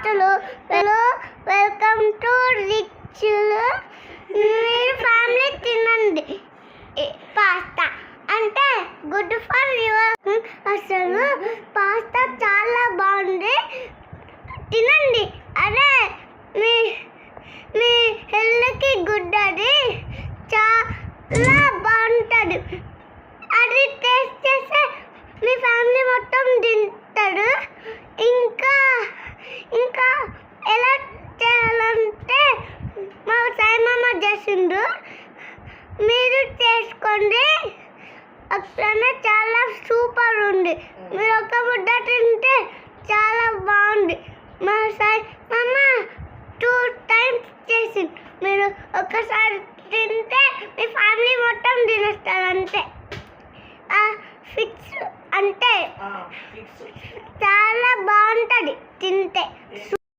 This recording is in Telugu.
Hello hello welcome to rich. మీరు ఫ్యామిలీ తినండి పాస్తా అంటే గుడ్ ఫర్ యువర్. అసలు పాస్తా చాలా బాగుంది, తినండి. అదే మీ మీ హెల్త్కి గుడ్, అది చాలా బాగుంటుంది. అది టేస్ట్ చేస్తే మీ ఫ్యామిలీ మొత్తం తింటాడు. ఇంకా ఇంకా ఎలా చేయాలంటే మా సాయిమామ చేసిండు, మీరు చేసుకోండి. అట్లనే చాలా సూపర్ ఉంది. మీరు ఒక ముద్ద తింటే చాలా బాగుంది. మా సాయిమామ 2 times చేసింది. మీరు ఒకసారి తింటే మీ ఫ్యామిలీ మొత్తం తినేస్తారు అంతే. ఫిక్స్ అంటే చాలా బాగుంటుంది తింటే.